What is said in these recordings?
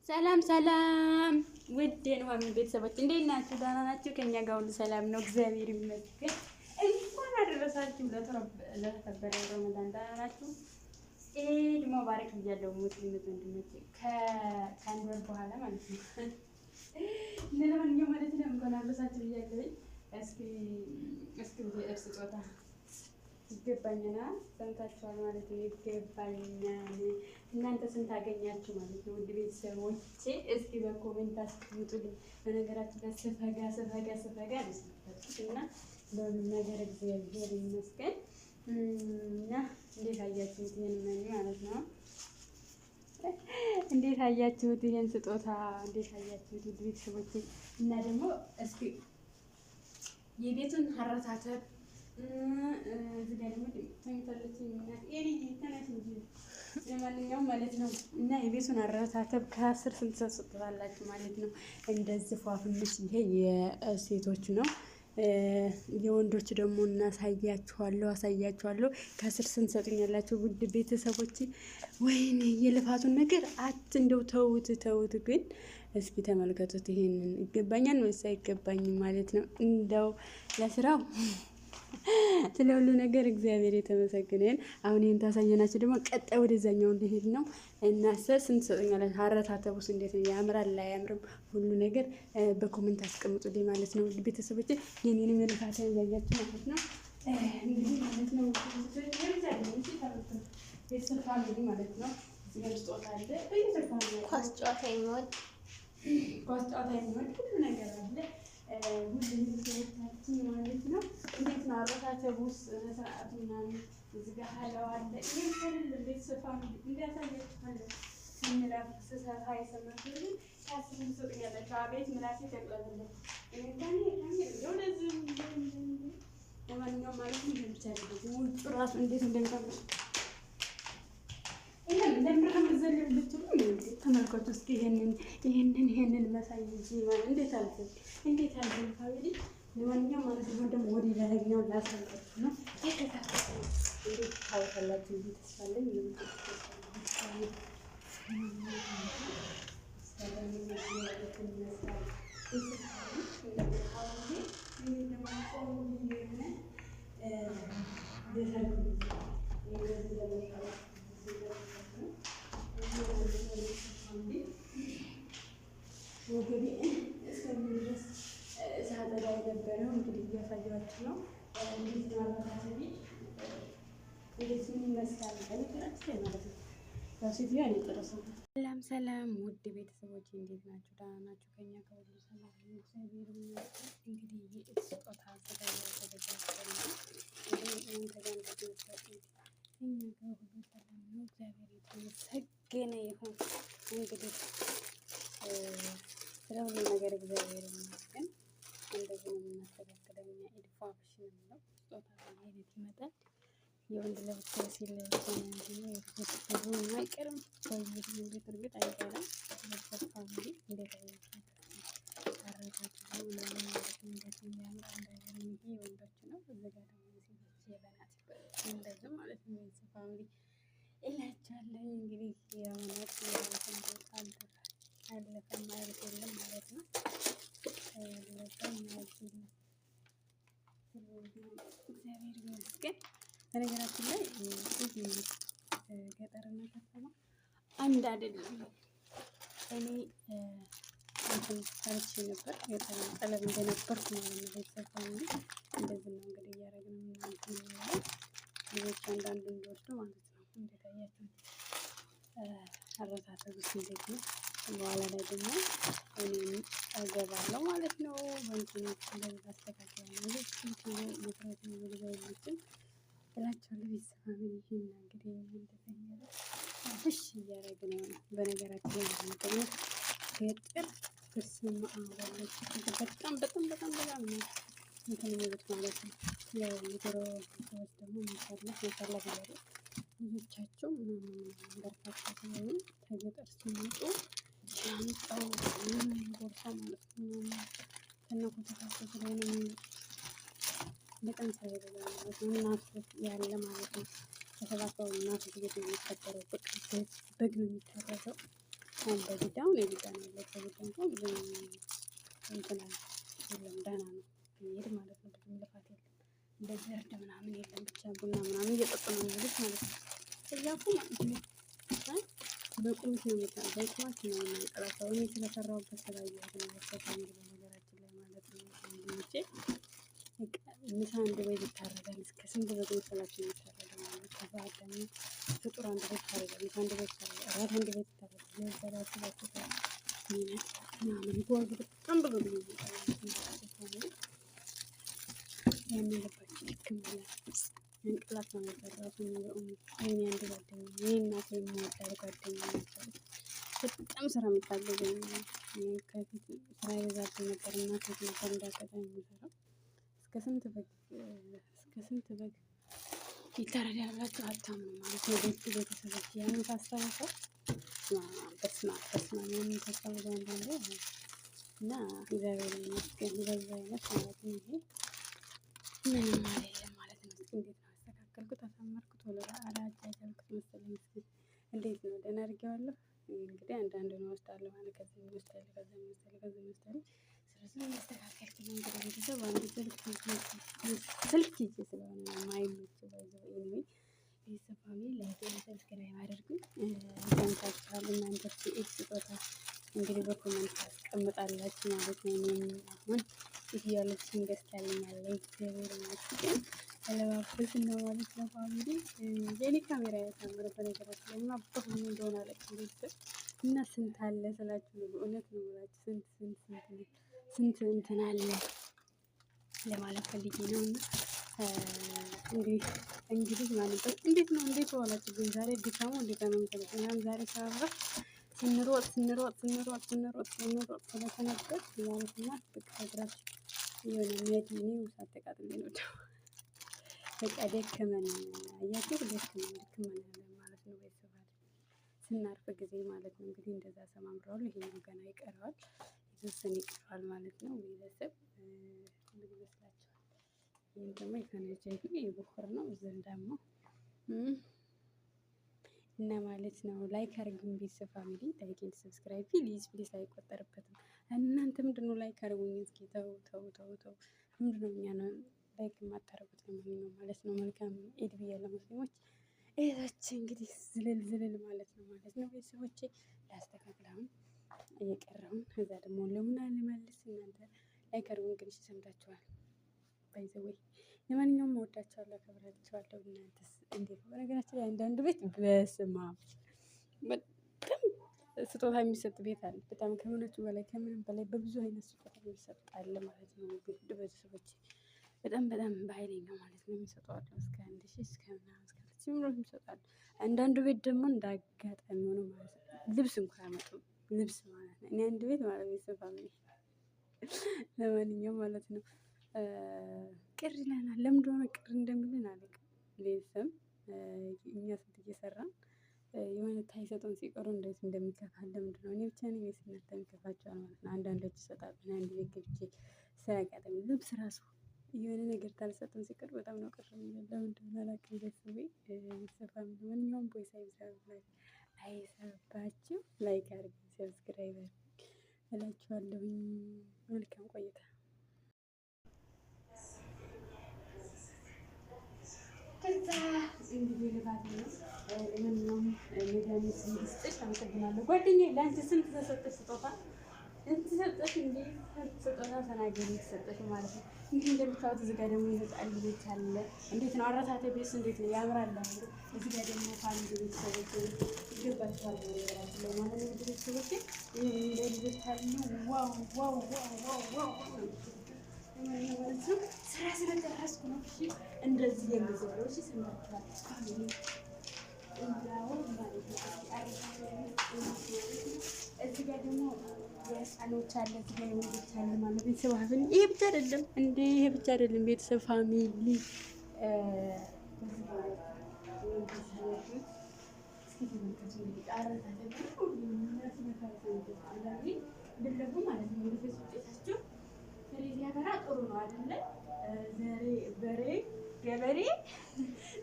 ሰላም ሰላም ውድ የኑሃሚን ቤተሰቦች እንዴት ናችሁ? ደህና ናችሁ? ከኛ ጋር ሁሉ ሰላም ነው፣ እግዚአብሔር ይመስገን። እንኳን አደረሳችሁ ለተከበረ ረመዳን። ደህና ናችሁ? ኢድ ሙባረክ ብያለሁ ሙስሊም ወንድሞቼ፣ ከአንድ ወር በኋላ ማለት ነው። ለማንኛውም ማለት ነው እንኳን አደረሳችሁ ብያለሁ። እስኪ ስጦታ ይገባኛል። ሰምታችኋል ማለት ነው። ይገባኛል። እናንተ ስንት አገኛችሁ ማለት ነው? ውድ ቤተሰቦቼ እስኪ በኮሜንት አስቀምጡልኝ። በነገራችን ላይ ስፈጋ አልሰማችሁት እና ለሁሉም ነገር እግዚአብሔር ይመስገን። እና እንዴት አያችሁት? ይሄን ማለት ነው። እንዴት አያችሁት? ይሄን ስጦታ እንዴት አያችሁት? ውድ ቤተሰቦቼ እና ደግሞ እስኪ የቤቱን አረታተብ እዚህ ጋር ደግሞ ተኝታለች እንጂ ለማንኛውም ማለት ነው። እና የቤቱን አረታተብ ከ10 ስንት ሰጥታላችሁ ማለት ነው። እንደዚህ ፏፍንሽ ይሄ የሴቶቹ ነው። የወንዶች ደግሞ አሳያችኋለሁ። ከ10 ስንት ሰጡኛላችሁ ውድ ቤተሰቦች። ወይኔ የልፋቱን ነገር እንደው ተውት። ግን እስኪ ተመልከቱት። ይሄንን ይገባኛል ወይስ አይገባኝም ማለት ነው። እንደው ለስራው ስለ ሁሉ ነገር እግዚአብሔር የተመሰገነ። አሁን ይሄን ታሳየናችሁ ደግሞ ቀጣይ ወደዛኛው እንዲሄድ ነው። እና ስንት ሰጡኛላችሁ? አረታተቡስ እንዴት ነው? ያምራል አያምርም? ሁሉ ነገር በኮሜንት አስቀምጡልኝ ማለት ነው። ቤተሰቦቼ የኔንም ልፋት ያያችሁ ማለት ነው። እንግዲህ ማለት ነው ቤተሰብ ፋሚሊ ማለት ነው። እዚህ ጋር ስጦታ አለ። ኳስ ጨዋታ የሚወድ ሁሉ ነገር አለ። ሁሉም ቤተሰቦቻችን ማለት ነው። እንዴት ነው አረታተቡስ? ስርዓቱ ምናምን እዚህ ጋር ሀላዋ አለ። ይሄን ከልል ቤተሰብ ፋሚሊ እንዲያሳያችኋለሁ። ስንላፍ ስሰፋ የሰማችሁኝ ታስቡን ሰጥኛላችሁ። አቤት ምላሴ ተቅለበለ ወደዚህ ለማንኛውም ማለት ነው ብቻ ውጭ ራሱ እንዴት እንደሚቀምጥ እንደምራም ዘለው ልትሉ ተመልከቱ እስኪ። ይሄንን መሳይ እንጂ ማለት እንዴት አልፈ ፋሚሊ። ለማንኛውም ማለት ነው ደግሞ ወዲ ላይኛው ላሳያችሁ ነው። እንዴት ታውቃላችሁ? ተስፋለኝ ወገቤ እስከሚደርስ ሳጠጋ የነበረው እንግዲህ እያሳያችሁ ነው። እንዴት ማባታሰቢ እንዴት ምን ይመስላል ለምትላችሁ ማለት ነው። ሴትዮዋ እኔ ጥረሰው። ሰላም ውድ ቤተሰቦች እንዴት ናችሁ? ደህና ናችሁ? ከኛ ከሁሉ ሰላም ነው፣ እግዚአብሔር ይመስገን። እንግዲህ የኢድ ስጦታ ተዘጋጅተናል። እንግዲህ እኛ ጋር ሁሉ ሰላም ነው፣ እግዚአብሔር የተመሰገነ ይሁን። እንግዲህ ስለ ሁሉ ነገር እግዚአብሔር ይመስገን። እንደዚህ ነው የምናስተካክለው እኛ። ኢድ ፏብሽን ነው ስጦታ አይነት ይመጣል። የወንድ ለብቻ ሲል ብዙ አይቀርም። ሰውዬ እንዴት እርግጥ አይቀርም። ለብቻ ፋሚሊ እንዴት አይቀርም። አረጋግጠው ለማለት እንደዚህ ያምር እንዳይሆን ይሄ ወንዶች ነው። እዚህ ጋር ደግሞ ሴቶች የበናት እንደዚህ ማለት ነው። የዚህ ፋሚሊ እላቻለሁ እንግዲህ የእውነት አለፈ ማለት የለም ማለት ነው። አለፈ ማለት የለም። እግዚአብሔር ይመስገን። በነገራችን ላይ ገጠርና ከተማ አንድ አይደለም። እኔ እንትን ታርቼ ነበር ጠለብ እንደነበርኩ ማለት ነው። ቤተሰብ ፋሚሊ እንደዚህ ነው እንግዲህ እያደረግን የምናየው ልጆች አንዳንዱ እንዲወስዱ ማለት ነው። እንዴት አያችሁ? አረታተቡስ እንዴት ነው? በኋላ ላይ ደግሞ እኔም እገባለሁ ማለት ነው። በእንትኖች እንደዚህ አስተካክላለሁ። ልጅ መስራት የሚገዛይልችን እላቸዋለሁ። ቤተሰብ ፋሚሊ እንግዲህ እንደተኛለ ብሽ እያደረግን ነው። በነገራችን ላይ ደግሞ ገጠር በስመ አብ ወለች በጣም ነው እንትን የሚሉት ማለት ነው። ያው የድሮ ሰዎች ደግሞ ማሻላ ብያለሁ። ልጆቻቸው በርካታ ስለሆኑ ከገጠር ሲመጡ ሻንጣው ቦርሳ ማለት ነው ከነኮተታቸው ስለሆነ በጣም ሳይበዛ ማለት ነው። እናቶች ያለ ማለት ነው። ተሰባሰቡ እናቶች ቤት ነው የሚከበረው። በግ ነው የሚታረደው። አለ ቢዳውን የቢዳን አለ ከቢዳ እንኳን እንትን የለም ደህና ነው የሚሄድ ማለት ነው። ብዙም ልፋት የለም እንደዚህ እርድ ምናምን የለም። ብቻ ቡና ምናምን እየጠጡ ነው የሚሄዱት ማለት ነው። እዛ እኮ ማለት ነው በቁምት ነው የሚባለው በቁማት ነው የሚያንቀላፋው። እኔ ስለሰራሁበት ስላየሁት ነው በተለይ በነገራችን ላይ ማለት ነው። እንዴ ምሳ አንድ በግ ይታረዳል። እስከ ስንት በግ መሰላችሁ የሚታረደው ማለት ነው። ከዛ ደግሞ ፍጡር አንድ በግ ይታረዳል። ምሳ አንድ በግ ይታረዳል። እራት አንድ በግ ይታረዳል። ለዘራችሁ ባትታ ምናምን ጎዝ በጣም ብዙ ነው የሚባለው። ያንን ልባችሁ ልክም ብላ እንቅላት ነው የሰራሁት። የኔ አንድ ጓደኛ የኔ እናቴ የምወዳት ጓደኛ ነበረች። በጣም ስራ የምታገዘኝ ከፊት ስራ ይበዛብኝ ነበር እና ከፊት ነበር እንዳጋጣሚ የምሰራው። እስከ ስንት በግ ይታረዳል ብላችሁ አታምኑም ማለት ነው። ቤተሰቦች ያንን ሳስታውሰው በስመ አብ ያንን ሳስታውሰው አንዳንዴ እና እግዚአብሔር ይመስገን በዛ አይነት ማለት ነው። ይሄ ምንም አይደለም ማለት ነው። እስኪ እንዴት ነው አስተካከልኩት አሳመርኩት ወለ አላጃጃልኩት መሰለኝ። እስኪ እንዴት ነው ደህና አድርጌዋለሁ። እንግዲህ አንዳንዱን እወስዳለሁ ማለት ከዚህ እወስዳለሁ ከዚህ እወስዳለሁ። ስለዚህ ማስተካከል ነው እንግዲህ ቤተሰብ አንድ ስልክ ይዤ ስለሆነ ነው የማይመቸው ባይዘው ኤኒዌይ ቤተሰብ ፋሚሊ ላይክ ሰብስክራይብ አድርጉኝ። ሰምታችኋል እናንተ ኢድ ስጦታ እንግዲህ በኮሜንት ታስቀምጣላችሁ ማለት ነው። እኔም አሁን ቪዲዮ ልብስን ገዝታልኛለች እግዚአብሔር ይመስገን አለባበስ ነው ማለት ነው። ፋሚሊ የኔ ካሜራ ያሳምረ በነገራችን ላይ እና በሁሉ እንደሆነ አለቅም ቤተሰብ እና ስንት አለ ስላችሁ ነው እውነት ነው የምላችሁ ስንት እንትን አለ ለማለት ፈልጌ ነው። እና እንግዲህ ማለት ነው እንዴት ዋላችሁ ግን ዛሬ ድካሙ እንዴት ነው የምትለው? ዛሬ ሳብራ ስንሮጥ ስለተነበር ያለና በቃ እግራችን የሆነ ሜዲኒ ውሳት ተቃጥሎ ነው በቃ ደከመን አያችሁ ደከመን ማለት ነው። ቤተሰብ ስናርፍ ጊዜ ማለት ነው እንግዲህ እንደዛ ሰማምራሉ። ይሄኛው ገና ይቀረዋል የተወሰነ ይቀረዋል ማለት ነው። ቤተሰብ ምን ይመስላችኋል? ይሄን ደግሞ የፈነጀ የቡኹር ነው እዚህ ደግሞ እና ማለት ነው። ላይክ አድርጉኝ ቤተሰብ ፋሚሊ ላይክ ኤንድ ሰብስክራይብ ፕሊዝ አይቆጠርበትም። እናንተ ምንድነው ላይክ አድርጉኝ እስኪ ተው ምንድነው እኛን ላይክ የማታደርጉት ለማንኛውም ማለት ነው። መልካም ኢድ ብያለሁ ሙስሊሞች እህቶቼ እንግዲህ ዝልል ማለት ነው ቤተሰቦቼ ላስተካክል አሁን እየቀረውን ከዛ ደግሞ ለምን አልመልስ እናንተ ላይክ አድርጉኝ እንግዲህ ሰምታችኋል። ባይ ዘ ዌይ ለማንኛውም እወዳችኋለሁ አከብራችኋለሁ። እናንተስ እንዴት ነው? በነገራችን ላይ አንዳንድ ቤት በስመ አብ በጣም ስጦታ የሚሰጥ ቤት አለ። በጣም ከእውነቱ በላይ ከምንም በላይ በብዙ አይነት ስጦታ የሚሰጥ አለ ማለት ነው። ውድ ቤተሰቦቼ በጣም በኃይለኛው ማለት ነው የሚሰጡ አሉ። እስከ 1000 እስከ ምናምን እስከ 2000 ብር የሚሰጡ አሉ። አንዳንዱ ቤት ደግሞ እንዳጋጣሚ ሆኖ ማለት ነው ልብስ እንኳን አያመጡም። ልብስ ማለት ነው እኔ አንድ ቤት ማለት ቤተሰብ ፋሚሊ ለማንኛውም ማለት ነው ቅር ይለናል። ለምን እንደሆነ ቅር እንደሚለን አላውቅም። ቤተሰብ እኛ ስንት እየሰራን የሆነ ሳይሰጡን ሲቀሩ እንደዚህ እንደሚከፋን ለምንድን ነው? እኔ ብቻ ነኝ ወይስ እናንተም ይከፋችኋል ማለት ነው? አንዳንዶች ይሰጣሉ። አንድ ቤት ገብቼ ሳያጋጥም ልብስ ራሱ የሆነ ነገር ካልሰጡን ሲቀር በጣም ነው ቅር የሚለን። ለምንድን ነው አላውቅም። ቤተሰብ ፋሚሊ ማንኛውም ቦይስ አይሰባችሁ ላይክ አድርጉ ሰብስክራይብ እላችኋለሁኝ። መልካም ቆይታ። ከዛ እንግዲህ ልባት ነው ለማንኛውም መድኃኒት እንድስጥሽ አመሰግናለሁ ጓደኛዬ። ለአንቺ ስንት ተሰጠሽ ስጦታ? እንት ሰጠሽ እንዴ? ስጦታ ተናገሪ ተሰጠሽ ማለት ነው። እንግዲህ እንደምታዩት እዚህ ጋር ደግሞ የህፃን ልጆች አለ። እንዴት ነው አረታተ ቤት እንዴት ነው ያምራል። እዚህ ጋር ደግሞ ፋሚሊ ቤተሰቦች ይገባቸዋል ነገራችን ላይ ማለት ነው። ቤተሰቦች ይሄ ልጆች አሉ። ዋው ማለት ነው። ስራ ስለጨረስኩ ነው። እሺ እንደዚህ የሚዘለው እሺ ሰምታችኋል። ፋሚሊ እንዳው ማለት ነው። እዚህ ጋር ደግሞ የህፃኖች አለ። እዚህ ጋር የወንዶች አለ ማለት ቤተሰብ ፋሚሊ ይሄ ብቻ አይደለም እንዴ ይሄ ብቻ አይደለም ቤተሰብ ፋሚሊ ጥሩ ነው አይደለ? በሬ ገበሬ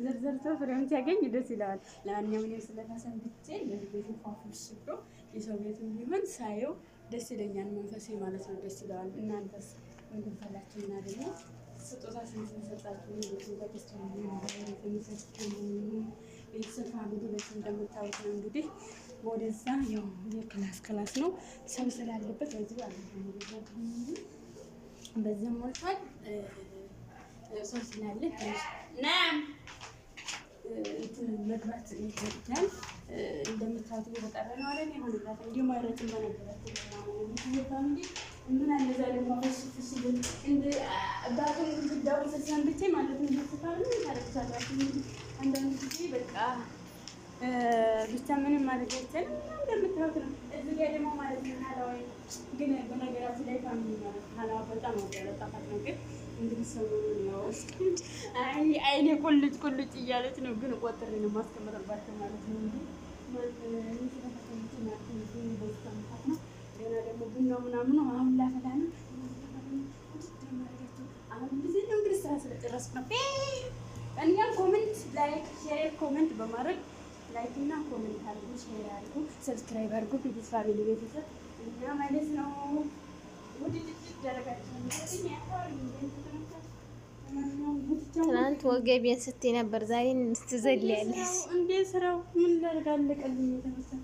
ዘርዘርቶ ፍሬውን ሲያገኝ ደስ ይለዋል። ለማንኛውም እኔም ስለተሰንብቼ ቤቱ ፏፍሽ ብሎ የሰው ቤትም ቢሆን ሳየው ደስ ይለኛል፣ መንፈሴ ማለት ነው ደስ ይለዋል። እናንተስ ምግብ በላችሁና ደግሞ ስጦታ ስንሰጣችሁ ቤተሰብ ፋሚሊ በዚህ እንደምታዩት ነው እንግዲህ ወደዛ ያው የክላስ ነው ሰው ስላለበት በዚህ በዚህም ሞልቷል። ሰው ስላለ መግባት ይገኛል። እንደምታዩት እየተጠራ ነው አለ ይሆንላት እንዲሁ ማይረትም በነበራቸው ፋሚሊ ምን አለ ዛሬ ማፈሽፍሽ እንደ ባቱን ግዳው ተሰንብቼ ማለት ነው ተፋሉ ታረክሳላችሁ። አንዳንድ ጊዜ በቃ ብቻ ምንም ማድረግ አይቻልም። እንደምታዩት ነው። እዚህ ጋር ደግሞ ማለት ነው ሀላዊ ግን በነገራችን ላይ ፋሚሊ ማለት ሀላዋ በጣም ወጣፋት ነው። ግን እንግዲህ ሰሞኑን ነው አይኔ ቁልጭ እያለች ነው። ግን ቆጥሬ ነው ማስቀመጥባቸው ማለት ነው እንጂ ገና ደግሞ ቡናው ምናምኑ አሁን ላፈላ ነው። አሁን ጊዜ ነው እንግዲህ ስራ ስለጨረስኩ ነው። እኛም ኮሜንት ላይክ ሼር ኮሜንት በማድረግ ላይክ እና ኮሜንት አድርጉ፣ ሼር አድርጉ፣ ሰብስክራይብ አድርጉ። ቤተሰብ ፋሚሊ ቤተሰብ እና ማለት ነው ትናንት ወገቤን ስትይ ነበር፣ ዛሬ ትዘልያለሽ። እንዴ ስራው ምን ላድርግ አለቀልኝ የተመሰለ